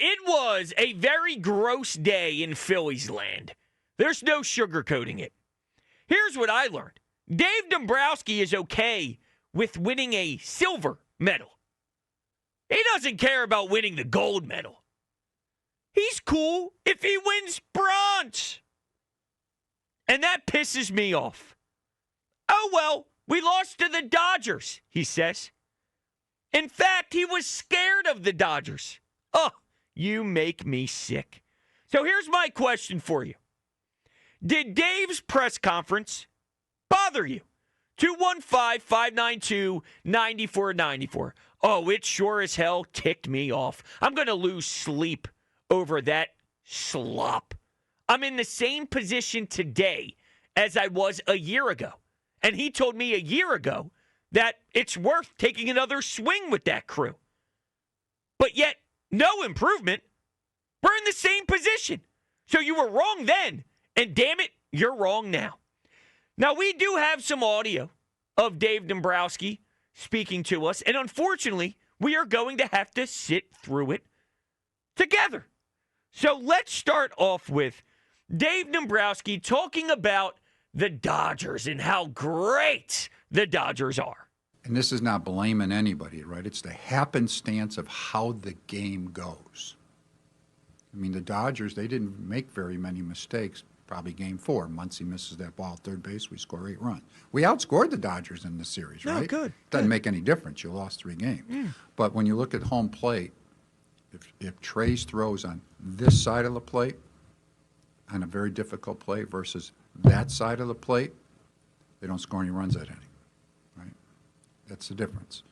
it was a very gross day in Phillies land. There's no sugarcoating it. Here's what I learned. Dave Dombrowski is okay with winning a silver medal. He doesn't care about winning the gold medal. He's cool if he wins bronze. And that pisses me off. Oh, well, we lost to the Dodgers, he says. In fact, he was scared of the Dodgers. Oh, you make me sick. So here's my question for you. Did Dave's press conference bother you? 215-592-9494. Oh, it sure as hell ticked me off. I'm going to lose sleep over that slop. I'm in the same position today as I was a year ago. And he told me a year ago that it's worth taking another swing with that crew. But yet, no improvement. We're in the same position. So you were wrong then, and damn it, you're wrong now. Now, we do have some audio of Dave Dombrowski speaking to us, and unfortunately, we are going to have to sit through it together. So let's start off with Dave Dombrowski talking about the Dodgers and how great the Dodgers are. And this is not blaming anybody, right? It's the happenstance of how the game goes. I mean, the Dodgers, they didn't make very many mistakes. Probably game 4. Muncy misses that ball at third base. We score 8 runs. We outscored the Dodgers in the series, right? Good. Doesn't make any difference. You lost 3 games. But when you look at home plate, if Trey's throws on this side of the plate, on a very difficult play versus that side of the plate, they don't score any runs that inning, right? That's the difference.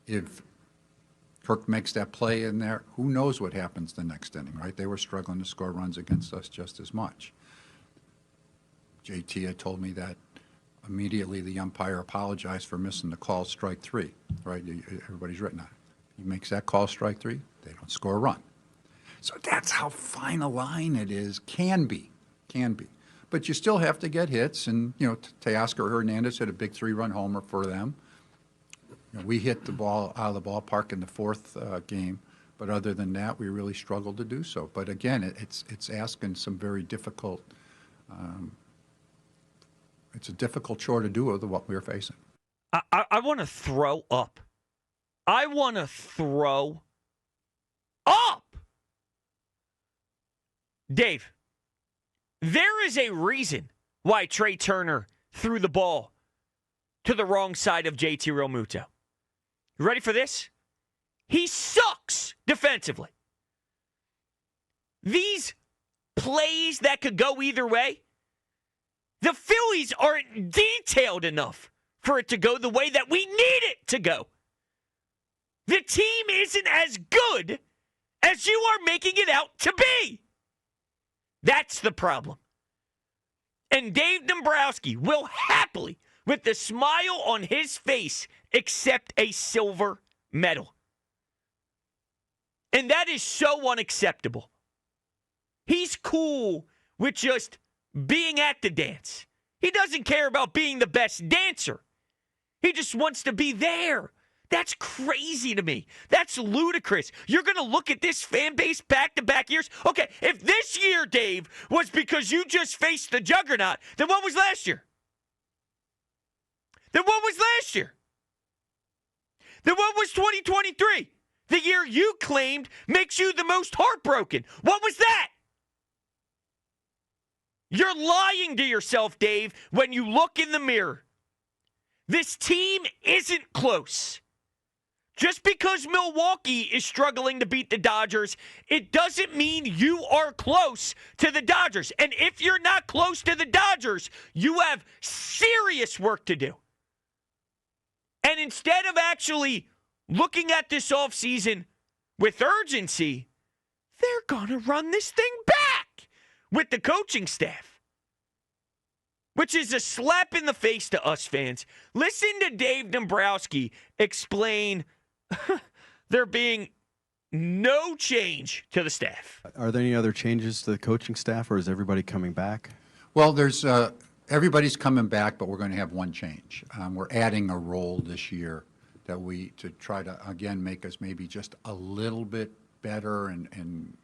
If Kirk makes that play in there, who knows what happens the next inning, right? They were struggling to score runs against us just as much. JT had told me that immediately the umpire apologized for missing the call strike 3, right? Everybody's written on it. He makes that call strike 3, they don't score a run. So that's how fine a line it is, can be. But you still have to get hits, and, you know, Teoscar Hernandez hit a big 3-run homer for them. You know, we hit the ball out of the ballpark in the 4th game, but other than that, we really struggled to do so. But again, it's asking some very difficult, it's a difficult chore to do with what we're facing. I want to throw up. I want to throw up. Dave, there is a reason why Trey Turner threw the ball to the wrong side of JT Realmuto. You ready for this? He sucks defensively. These plays that could go either way, the Phillies aren't detailed enough for it to go the way that we need it to go. The team isn't as good as you are making it out to be. That's the problem. And Dave Dombrowski will happily, with the smile on his face, accept a silver medal. And that is so unacceptable. He's cool with just being at the dance. He doesn't care about being the best dancer. He just wants to be there. That's crazy to me. That's ludicrous. You're going to look at this fan base back-to-back years? Okay, if this year, Dave, was because you just faced the juggernaut, then what was last year? Then what was last year? Then what was 2023? The year you claimed makes you the most heartbroken. What was that? You're lying to yourself, Dave, when you look in the mirror. This team isn't close. Just because Milwaukee is struggling to beat the Dodgers, it doesn't mean you are close to the Dodgers. And if you're not close to the Dodgers, you have serious work to do. And instead of actually looking at this offseason with urgency, they're going to run this thing back with the coaching staff, which is a slap in the face to us fans. Listen to Dave Dombrowski explain there being no change to the staff. Are there any other changes to the coaching staff, or is everybody coming back? Well, there's everybody's coming back, but we're going to have one change. We're adding a role this year to try to, again, make us maybe just a little bit better and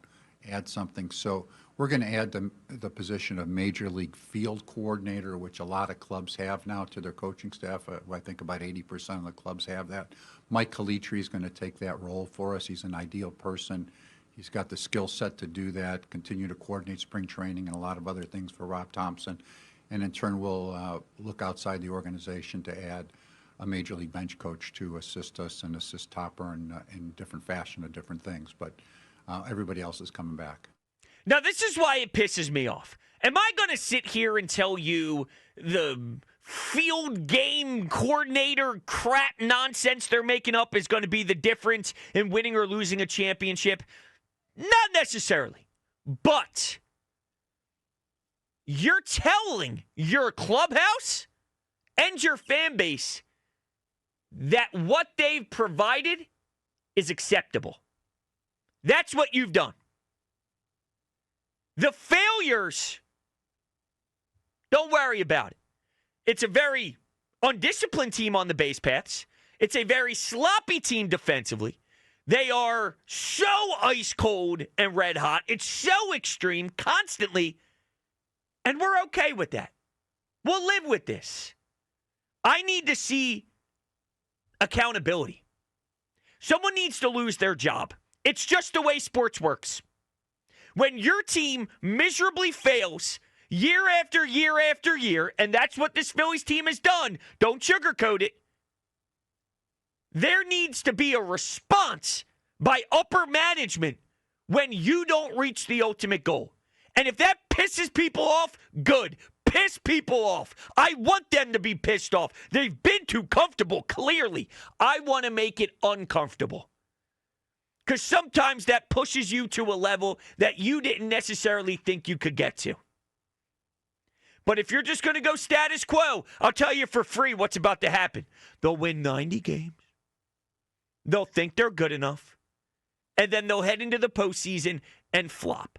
add something. So we're going to add the position of Major League Field Coordinator, which a lot of clubs have now to their coaching staff. I think about 80% of the clubs have that. Mike Calitri is going to take that role for us. He's an ideal person. He's got the skill set to do that, continue to coordinate spring training and a lot of other things for Rob Thompson. And in turn, we'll look outside the organization to add a Major League bench coach to assist us and assist Topper in different fashion of different things. But everybody else is coming back. Now, this is why it pisses me off. Am I going to sit here and tell you the field game coordinator crap nonsense they're making up is going to be the difference in winning or losing a championship? Not necessarily. But you're telling your clubhouse and your fan base that what they've provided is acceptable. That's what you've done. The failures, don't worry about it. It's a very undisciplined team on the base paths. It's a very sloppy team defensively. They are so ice cold and red hot. It's so extreme constantly. And we're okay with that. We'll live with this. I need to see accountability. Someone needs to lose their job. It's just the way sports works. When your team miserably fails year after year after year, and that's what this Phillies team has done, don't sugarcoat it, there needs to be a response by upper management when you don't reach the ultimate goal. And if that pisses people off, good. Piss people off. I want them to be pissed off. They've been too comfortable, clearly. I want to make it uncomfortable. Because sometimes that pushes you to a level that you didn't necessarily think you could get to. But if you're just going to go status quo, I'll tell you for free what's about to happen. They'll win 90 games. They'll think they're good enough. And then they'll head into the postseason and flop.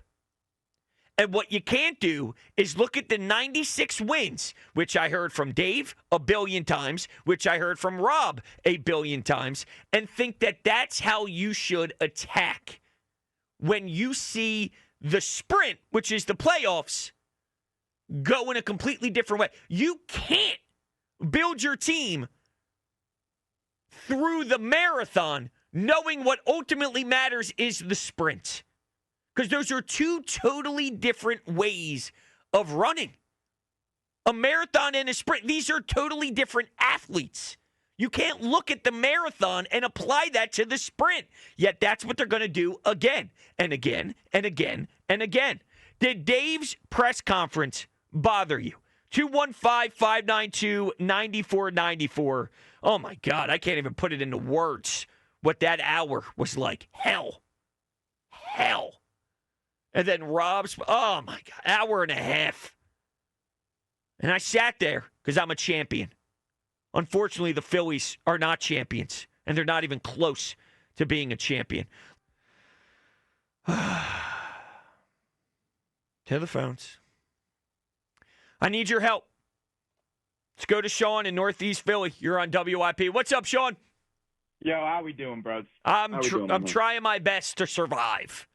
And what you can't do is look at the 96 wins, which I heard from Dave a billion times, which I heard from Rob a billion times, and think that that's how you should attack when you see the sprint, which is the playoffs, go in a completely different way. You can't build your team through the marathon knowing what ultimately matters is the sprint. Because those are two totally different ways of running. A marathon and a sprint, these are totally different athletes. You can't look at the marathon and apply that to the sprint. Yet that's what they're going to do again and again and again and again. Did Dave's press conference bother you? 215-592-9494. Oh, my God, I can't even put it into words what that hour was like. Hell. And then Rob's, oh, my God, hour and a half. And I sat there because I'm a champion. Unfortunately, the Phillies are not champions, and they're not even close to being a champion. To the phones. I need your help. Let's go to Sean in Northeast Philly. You're on WIP. What's up, Sean? Yo, how we doing, bros? I'm trying my best to survive.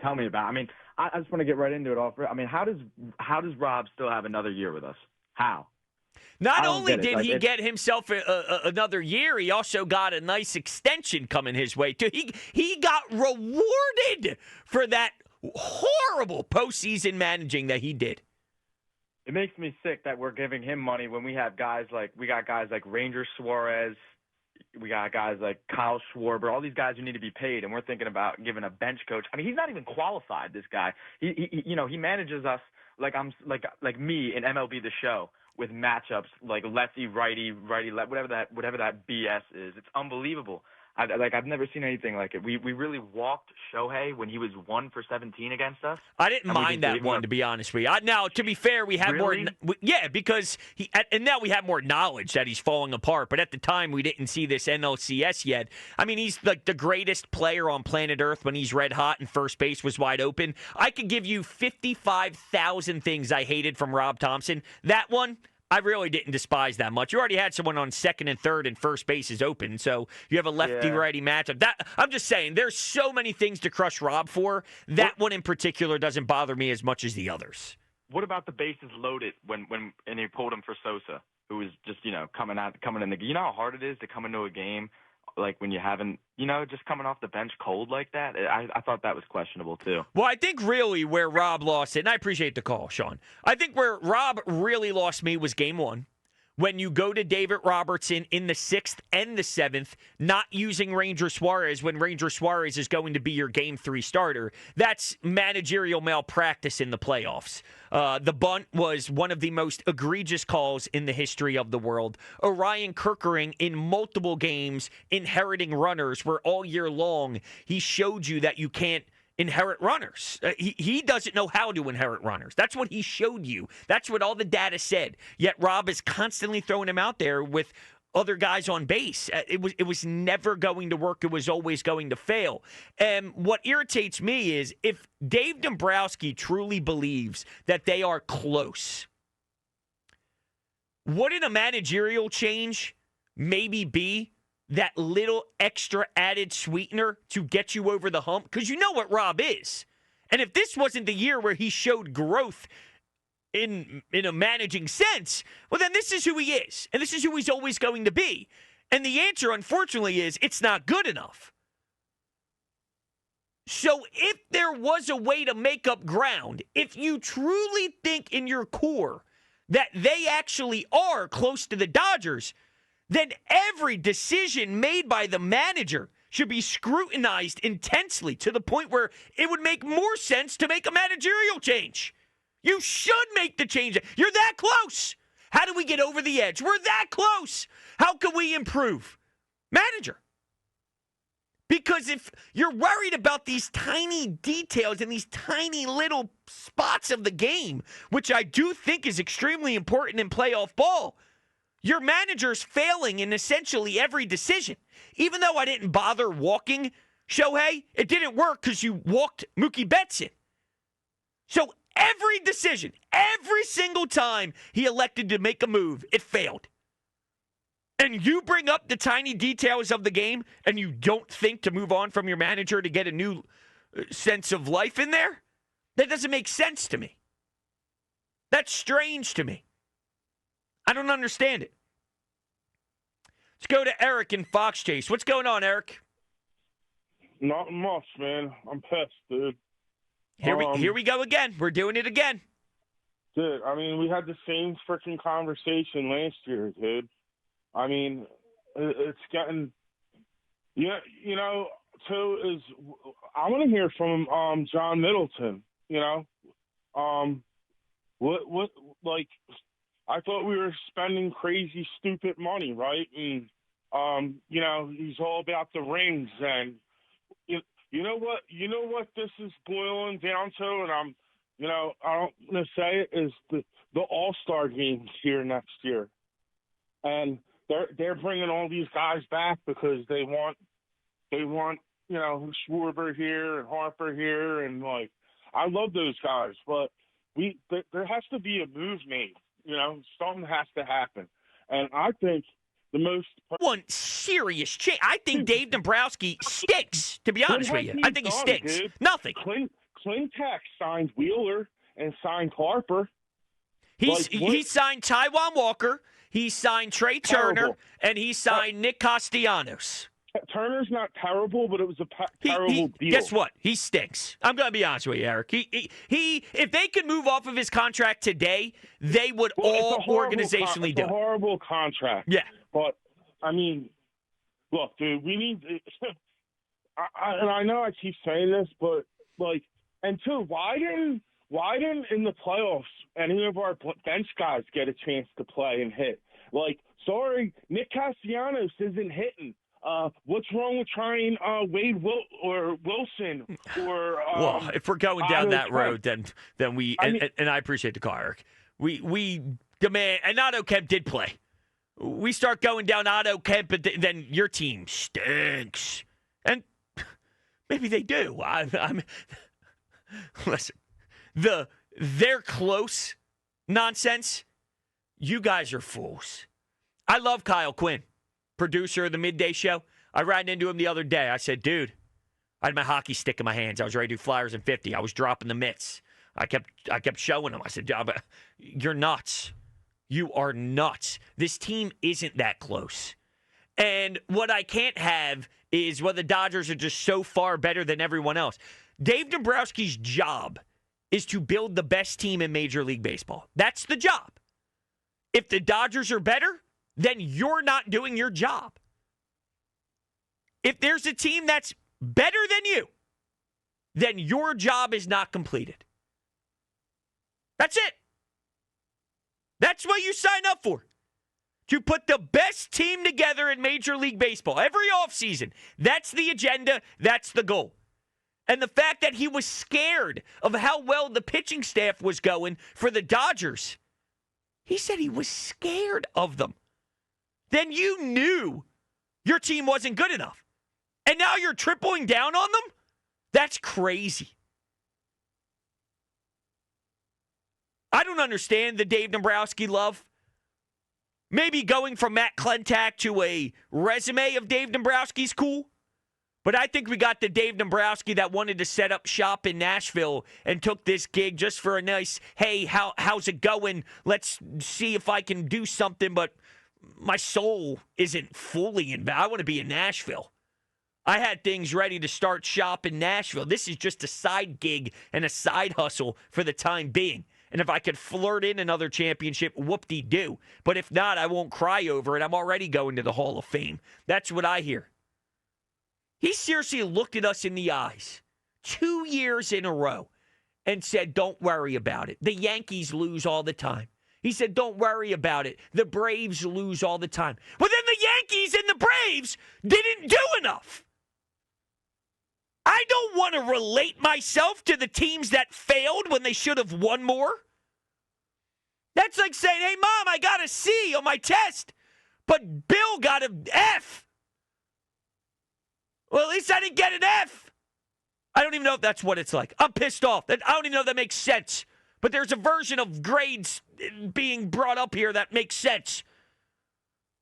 Tell me about it. I mean, I just want to get right into it. I mean, how does Rob still have another year with us? How? Not only did he get himself another year, he also got a nice extension coming his way, too. He got rewarded for that horrible postseason managing that he did. It makes me sick that we're giving him money when we got guys like Ranger Suarez, we got guys like Kyle Schwarber, all these guys who need to be paid, and we're thinking about giving a bench coach. I mean, he's not even qualified. This guy, he manages us like me in MLB The Show with matchups like lefty, righty, left, whatever that BS is. It's unbelievable. I've never seen anything like it. We really walked Shohei when he was 1 for 17 against us. I didn't mind that one, to be honest with you. Now, to be fair, we had more. Yeah, because and now we have more knowledge that he's falling apart. But at the time, we didn't see this NLCS yet. I mean, he's like the greatest player on planet Earth when he's red hot and first base was wide open. I could give you 55,000 things I hated from Rob Thompson. That one, I really didn't despise that much. You already had someone on second and third and first base is open, so you have a lefty-righty matchup. I'm just saying, there's so many things to crush Rob for. That one in particular doesn't bother me as much as the others. What about the bases loaded when and he pulled him for Sosa, who was just coming in the game? You know how hard it is to come into a game like when you haven't just coming off the bench cold like that. I thought that was questionable too. Well, I think really where Rob lost it, and I appreciate the call, Sean. I think where Rob really lost me was game one. When you go to David Robertson in the 6th and the 7th, not using Ranger Suarez when Ranger Suarez is going to be your Game 3 starter, that's managerial malpractice in the playoffs. The bunt was one of the most egregious calls in the history of the world. Orion Kerkering in multiple games inheriting runners where all year long he showed you that you can't inherit runners. He doesn't know how to inherit runners. That's what he showed you. That's what all the data said. Yet Rob is constantly throwing him out there with other guys on base. It was never going to work. It was always going to fail. And what irritates me is if Dave Dombrowski truly believes that they are close, wouldn't a managerial change maybe be that little extra added sweetener to get you over the hump? Because you know what Rob is. And if this wasn't the year where he showed growth in a managing sense, well, then this is who he is. And this is who he's always going to be. And the answer, unfortunately, is it's not good enough. So if there was a way to make up ground, if you truly think in your core that they actually are close to the Dodgers, then every decision made by the manager should be scrutinized intensely to the point where it would make more sense to make a managerial change. You should make the change. You're that close. How do we get over the edge? We're that close. How can we improve? Manager. Because if you're worried about these tiny details and these tiny little spots of the game, which I do think is extremely important in playoff ball, your manager's failing in essentially every decision. Even though I didn't bother walking Shohei, it didn't work because you walked Mookie Betts in. So every decision, every single time he elected to make a move, it failed. And you bring up the tiny details of the game and you don't think to move on from your manager to get a new sense of life in there? That doesn't make sense to me. That's strange to me. I don't understand it. Let's go to Eric in Fox Chase. What's going on, Eric? Not much, man. I'm pissed, dude. Here we go again. We're doing it again. Dude, I mean, we had the same freaking conversation last year, dude. I mean, it's getting, too, is I want to hear from John Middleton, I thought we were spending crazy, stupid money, right? And, he's all about the rings. And you know what this is boiling down to? And I don't want to say it, is the All-Star games here next year. And they're bringing all these guys back because they want Schwarber here and Harper here. And, I love those guys. But there has to be a move made. Something has to happen. And I think the most... One serious change. I think Dave Dombrowski stinks, to be honest with you. I think he stinks. Dude. Nothing. Clintack signed Wheeler and signed Harper. He signed Taijuan Walker, he signed Trey Turner, and he signed Nick Castellanos. Turner's not terrible, but it was a terrible deal. Guess what? He stinks. I'm going to be honest with you, Eric. He if they could move off of his contract today, they would all organizationally do it. It's a horrible contract. Yeah. But, I mean, look, dude, we need and I know I keep saying this, but, and two, why didn't in the playoffs any of our bench guys get a chance to play and hit? Sorry, Nick Castellanos isn't hitting. What's wrong with trying Wade Wilson or well, if we're going down that road, then we and I appreciate the call, Eric. We demand, and Otto Kemp did play. We start going down Otto Kemp, but then your team stinks, and maybe they do. I'm listen, they're close nonsense You guys are fools. I love Kyle Quinn, producer of the Midday Show. I ran into him the other day. I said, dude, I had my hockey stick in my hands. I was ready to do Flyers in 50. I was dropping the mitts. I kept showing him. I said, you're nuts. You are nuts. This team isn't that close. And what I can't have is, well, the Dodgers are just so far better than everyone else. Dave Dombrowski's job is to build the best team in Major League Baseball. That's the job. If the Dodgers are better, then you're not doing your job. If there's a team that's better than you, then your job is not completed. That's it. That's what you sign up for. To put the best team together in Major League Baseball every offseason. That's the agenda. That's the goal. And the fact that he was scared of how well the pitching staff was going for the Dodgers, he said he was scared of them. Then you knew your team wasn't good enough. And now you're tripling down on them? That's crazy. I don't understand the Dave Dombrowski love. Maybe going from Matt Klentak to a resume of Dave Dombrowski's cool. But I think we got the Dave Dombrowski that wanted to set up shop in Nashville and took this gig just for a nice, hey, how's it going? Let's see if I can do something. But my soul isn't fully involved. I want to be in Nashville. I had things ready to start shop in Nashville. This is just a side gig and a side hustle for the time being. And if I could flirt in another championship, whoop-de-doo. But if not, I won't cry over it. I'm already going to the Hall of Fame. That's what I hear. He seriously looked at us in the eyes 2 years in a row and said, don't worry about it. The Yankees lose all the time. He said, don't worry about it. The Braves lose all the time. Well, then the Yankees and the Braves didn't do enough. I don't want to relate myself to the teams that failed when they should have won more. That's like saying, hey, Mom, I got a C on my test, but Bill got an F. Well, at least I didn't get an F. I don't even know if that's what it's like. I'm pissed off. I don't even know if that makes sense. But there's a version of grades being brought up here that makes sense.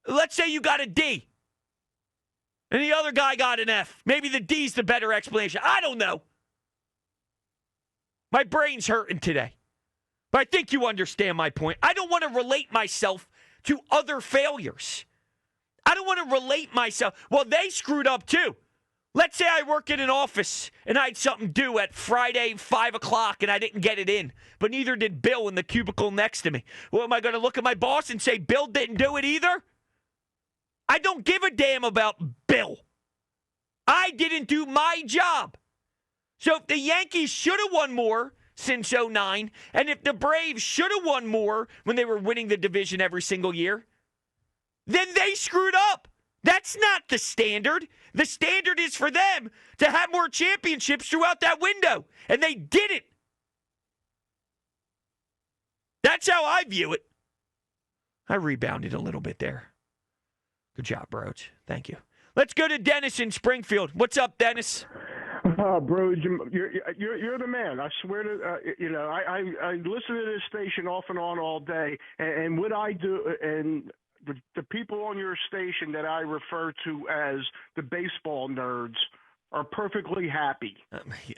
Let's say you got a D. And the other guy got an F. Maybe the D's the better explanation. I don't know. My brain's hurting today. But I think you understand my point. I don't want to relate myself to other failures. I don't want to relate myself. Well, they screwed up too. Let's say I work in an office and I had something due at Friday, 5 o'clock, and I didn't get it in. But neither did Bill in the cubicle next to me. Well, am I going to look at my boss and say, Bill didn't do it either? I don't give a damn about Bill. I didn't do my job. So if the Yankees should have won more since 2009, and if the Braves should have won more when they were winning the division every single year, then they screwed up. That's not the standard. The standard is for them to have more championships throughout that window, and they didn't. That's how I view it. I rebounded a little bit there. Good job, Brodes. Thank you. Let's go to Dennis in Springfield. What's up, Dennis? Brodes, you're the man. I swear to I listen to this station off and on all day, and what I do, and the people on your station that I refer to as the baseball nerds are perfectly happy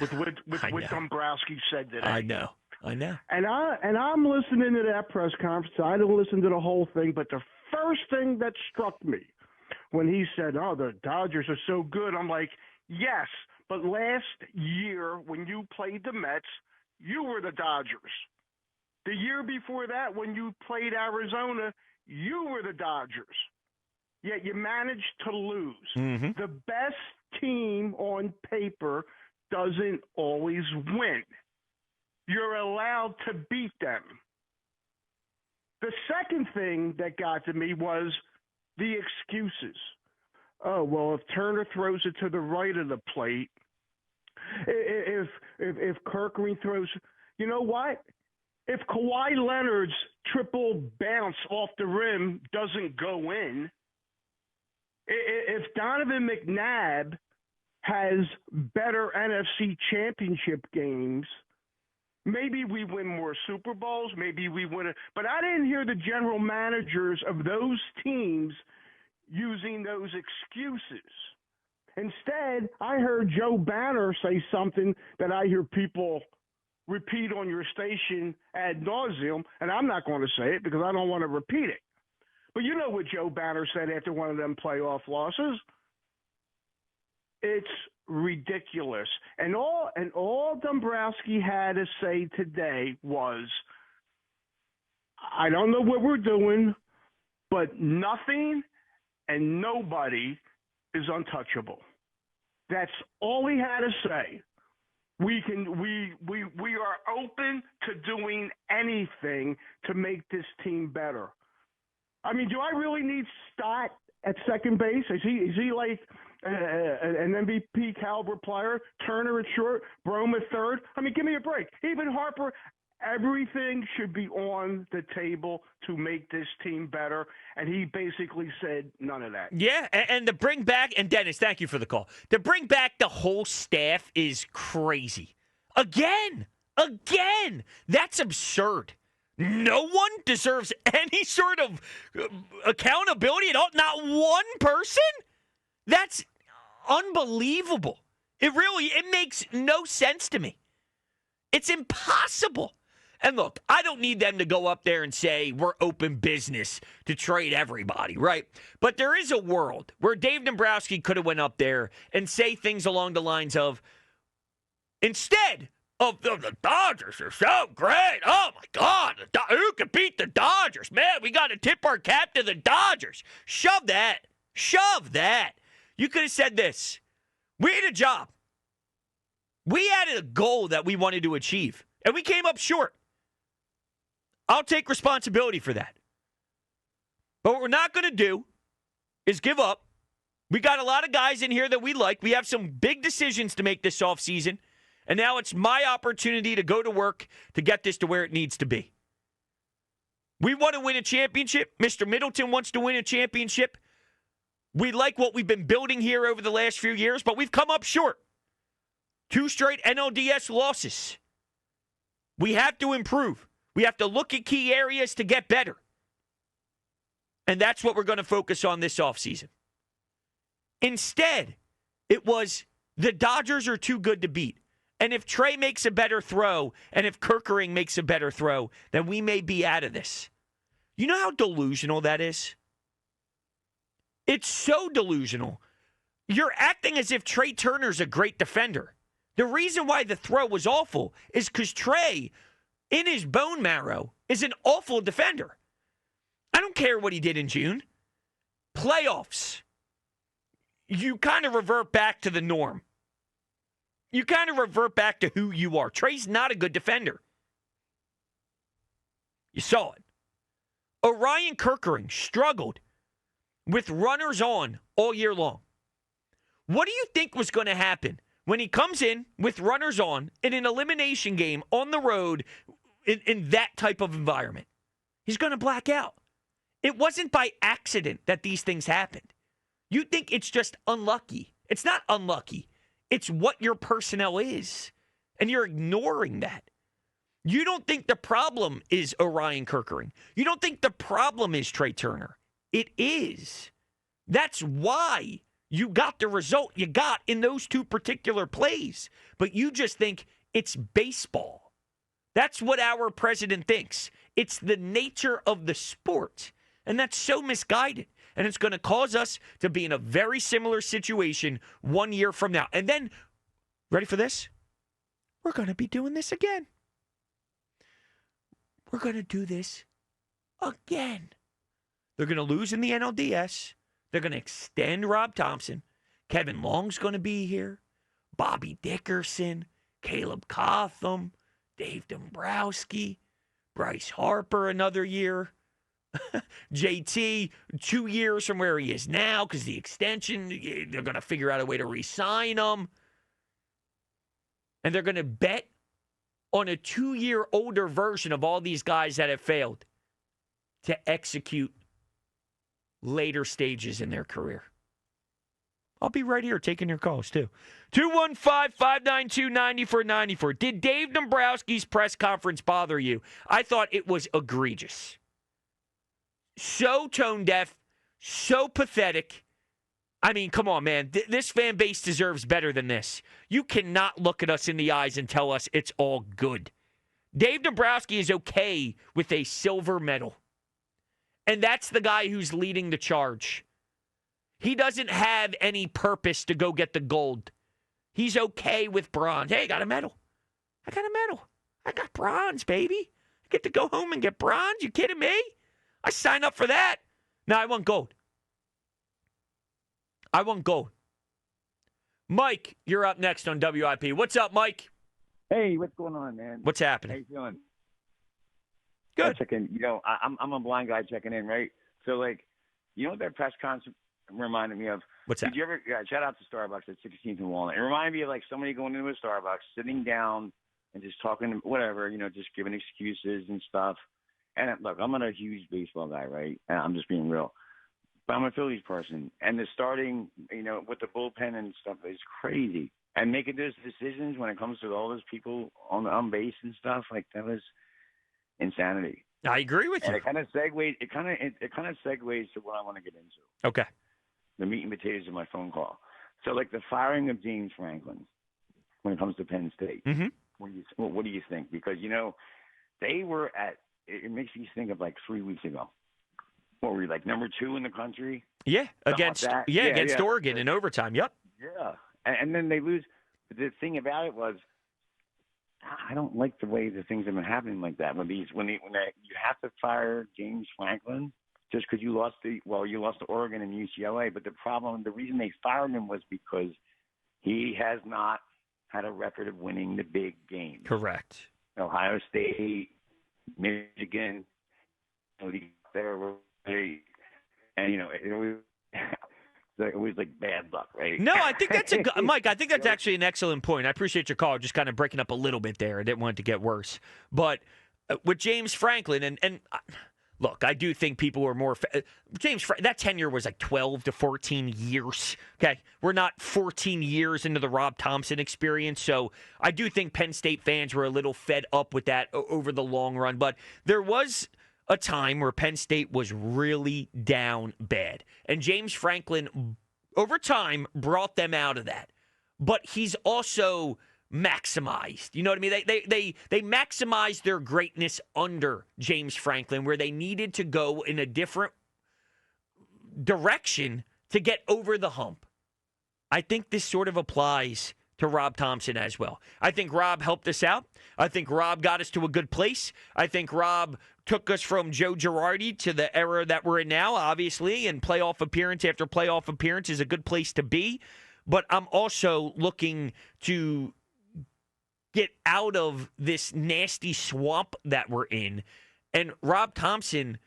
with what Dombrowski said today. I know. And I'm listening to that press conference. I didn't listen to the whole thing, but the first thing that struck me when he said, oh, the Dodgers are so good, I'm like, yes, but last year when you played the Mets, you were the Dodgers. The year before that, when you played Arizona, you were the Dodgers. Yet you managed to lose. Mm-hmm. The best team on paper doesn't always win. You're allowed to beat them. The second thing that got to me was the excuses. Oh, well, if Turner throws it to the right of the plate, if Kirkering throws, you know what? If Kawhi Leonard's triple bounce off the rim doesn't go in, if Donovan McNabb has better NFC championship games, Maybe we win more Super Bowls. Maybe we win it. But I didn't hear the general managers of those teams using those excuses. Instead, I heard Joe Banner say something that I hear people repeat on your station ad nauseum, and I'm not going to say it because I don't want to repeat it. But you know what Joe Banner said after one of them playoff losses? It's ridiculous. And all Dombrowski had to say today was, I don't know what we're doing, but nothing and nobody is untouchable. That's all he had to say. We are open to doing anything to make this team better. I mean, do I really need Stott at second base? Is he like an MVP caliber player? Turner at short, Brome at third? I mean, give me a break. Even Harper. Everything should be on the table to make this team better, and he basically said none of that. Yeah, and to bring back, and Dennis, thank you for the call. To bring back the whole staff is crazy. Again, that's absurd. No one deserves any sort of accountability at all. Not one person? That's unbelievable. It makes no sense to me. It's impossible. And look, I don't need them to go up there and say we're open business to trade everybody, right? But there is a world where Dave Dombrowski could have went up there and say things along the lines of, instead of the Dodgers are so great, oh my God, who could beat the Dodgers? Man, we got to tip our cap to the Dodgers. Shove that. You could have said this. We had a job. We had a goal that we wanted to achieve, and we came up short. I'll take responsibility for that. But what we're not going to do is give up. We got a lot of guys in here that we like. We have some big decisions to make this offseason, and now it's my opportunity to go to work to get this to where it needs to be. We want to win a championship. Mr. Middleton wants to win a championship. We like what we've been building here over the last few years, but we've come up short. 2 straight NLDS losses. We have to improve. We have to look at key areas to get better. And that's what we're going to focus on this offseason. Instead, it was the Dodgers are too good to beat. And if Trey makes a better throw, and if Kerkering makes a better throw, then we may be out of this. You know how delusional that is? It's so delusional. You're acting as if Trey Turner's a great defender. The reason why the throw was awful is because Trey, in his bone marrow, is an awful defender. I don't care what he did in June. Playoffs. You kind of revert back to the norm. You kind of revert back to who you are. Trey's not a good defender. You saw it. Orion Kerkering struggled with runners on all year long. What do you think was going to happen when he comes in with runners on in an elimination game on the road in that type of environment? He's going to black out. It wasn't by accident that these things happened. You think it's just unlucky. It's not unlucky. It's what your personnel is. And you're ignoring that. You don't think the problem is Orion Kerkering. You don't think the problem is Trey Turner. It is. That's why you got the result you got in those 2 particular plays. But you just think it's baseball. That's what our president thinks. It's the nature of the sport. And that's so misguided. And it's going to cause us to be in a very similar situation 1 year from now. And then, ready for this? We're going to be doing this again. We're going to do this again. They're going to lose in the NLDS. They're going to extend Rob Thompson. Kevin Long's going to be here. Bobby Dickerson, Caleb Cotham, Dave Dombrowski, Bryce Harper another year. JT, 2 years from where he is now because the extension, they're going to figure out a way to re-sign him. And they're going to bet on a 2-year older version of all these guys that have failed to execute later stages in their career. I'll be right here taking your calls, too. 215-592-9494. Did Dave Dombrowski's press conference bother you? I thought it was egregious. So tone deaf, so pathetic. I mean, come on, man. This fan base deserves better than this. You cannot look at us in the eyes and tell us it's all good. Dave Dombrowski is okay with a silver medal. And that's the guy who's leading the charge. He doesn't have any purpose to go get the gold. He's okay with bronze. Hey, I got a medal. I got a medal. I got bronze, baby. I get to go home and get bronze? You kidding me? I signed up for that. No, I want gold. I want gold. Mike, you're up next on WIP. What's up, Mike? Hey, what's going on, man? What's How happening? you feeling? Good. Checking. I'm a blind guy checking in, right? So, like, what that press conference reminded me of? What's that? Did you ever? Shout out to Starbucks at 16th and Walnut. It reminded me of like somebody going into a Starbucks, sitting down, and just talking, whatever, just giving excuses and stuff. And look, I'm not a huge baseball guy, right? And I'm just being real. But I'm a Phillies person, and the starting, with the bullpen and stuff is crazy. And making those decisions when it comes to all those people on base and stuff, like that was insanity. I agree with you. And it kind of segues. It kind of segues to what I want to get into. Okay. The meat and potatoes of my phone call. So, like the firing of James Franklin when it comes to Penn State. Mm-hmm. What do you think? Because they were at. It makes you think of like 3 weeks ago. What were we, like number 2 in the country? Yeah, against against Oregon in overtime. Yep. Yeah, and then they lose. The thing about it was, I don't like the way the things have been happening like that. When you have to fire James Franklin just because you lost to Oregon and UCLA. But the reason they fired him was because he has not had a record of winning the big games. Correct. Ohio State, Michigan, there were, and it was like bad luck, right? No, I think that's Mike. I think that's actually an excellent point. I appreciate your call. Just kind of breaking up a little bit there. I didn't want it to get worse, but with James Franklin and look, I do think people were more that tenure was like 12 to 14 years. Okay, we're not 14 years into the Rob Thompson experience, so I do think Penn State fans were a little fed up with that over the long run. But there was a time where Penn State was really down bad. And James Franklin, over time, brought them out of that. But he's also maximized. You know what I mean? They maximized their greatness under James Franklin, where they needed to go in a different direction to get over the hump. I think this sort of applies to Rob Thompson as well. I think Rob helped us out. I think Rob got us to a good place. I think Rob took us from Joe Girardi to the era that we're in now, obviously, and playoff appearance after playoff appearance is a good place to be. But I'm also looking to get out of this nasty swamp that we're in. And Rob Thompson,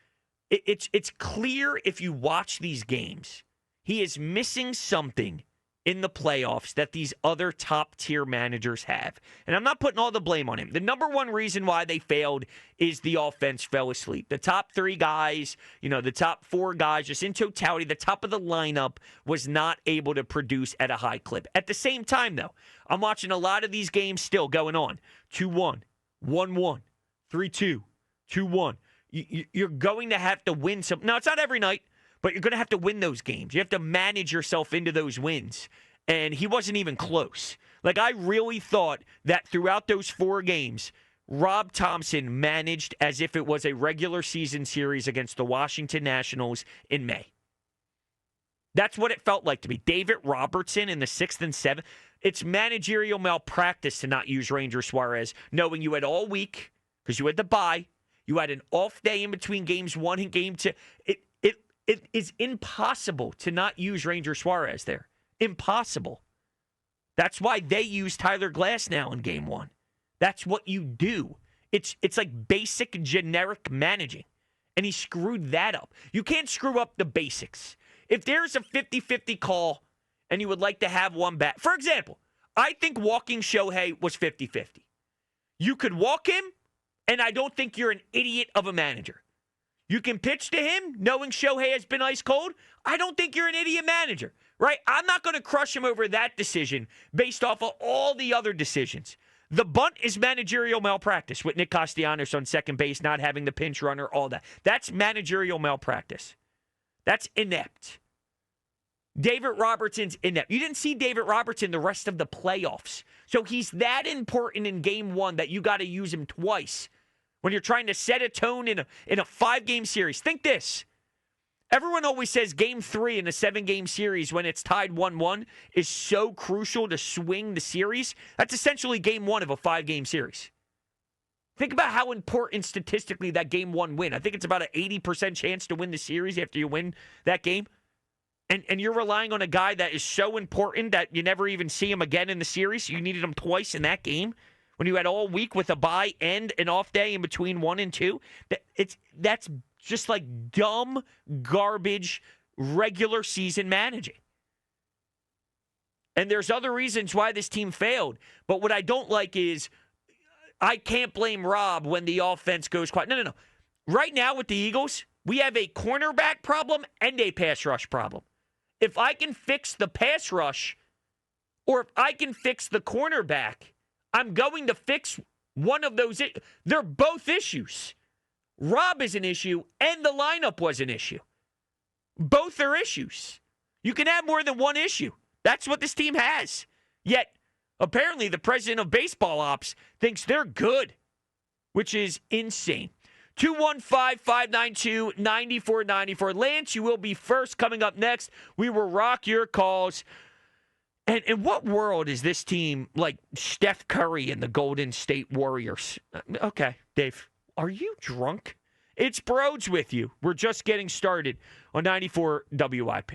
it's clear if you watch these games, he is missing something in the playoffs that these other top-tier managers have. And I'm not putting all the blame on him. The number one reason why they failed is the offense fell asleep. The top 3 guys, the top 4 guys, just in totality, the top of the lineup was not able to produce at a high clip. At the same time, though, I'm watching a lot of these games still going on. 2-1, 1-1, 3-2, 2-1. You're going to have to win some. Now, it's not every night, but you're going to have to win those games. You have to manage yourself into those wins. And he wasn't even close. Like, I really thought that throughout those 4 games, Rob Thompson managed as if it was a regular season series against the Washington Nationals in May. That's what it felt like to me. David Robertson in the 6th and 7th. It's managerial malpractice to not use Ranger Suarez, knowing you had all week, because you had the bye. You had an off day in between games 1 and game 2. It is impossible to not use Ranger Suarez there. Impossible. That's why they use Tyler Glass now in game 1. That's what you do. It's like basic generic managing. And he screwed that up. You can't screw up the basics. If there's a 50-50 call and you would like to have one back. For example, I think walking Shohei was 50-50. You could walk him, and I don't think you're an idiot of a manager. You can pitch to him knowing Shohei has been ice cold. I don't think you're an idiot manager. right? I'm not going to crush him over that decision based off of all the other decisions. The bunt is managerial malpractice with Nick Castellanos on second base, not having the pinch runner, all that. That's managerial malpractice. That's inept. David Robertson's inept. You didn't see David Robertson the rest of the playoffs. So he's that important in game one that you got to use him twice when you're trying to set a tone in a 5-game series. Think this. Everyone always says game 3 in a 7-game series when it's tied 1-1 is so crucial to swing the series. That's essentially game 1 of a 5-game series. Think about how important statistically that game 1 win. I think it's about an 80% chance to win the series after you win that game. And you're relying on a guy that is so important that you never even see him again in the series. You needed him twice in that game when you had all week with a bye and an off day in between 1 and 2. That's just like dumb, garbage, regular season managing. And there's other reasons why this team failed. But what I don't like is I can't blame Rob when the offense goes quiet. No. Right now with the Eagles, we have a cornerback problem and a pass rush problem. If I can fix the pass rush or if I can fix the cornerback, I'm going to fix one of those. They're both issues. Rob is an issue and the lineup was an issue. Both are issues. You can have more than one issue. That's what this team has. Yet, apparently, the president of baseball ops thinks they're good, which is insane. 215-592-9494. Lance, you will be first coming up next. We will rock your calls. And in what world is this team like Steph Curry and the Golden State Warriors? Okay, Dave, are you drunk? It's Brodes with you. We're just getting started on 94 WIP.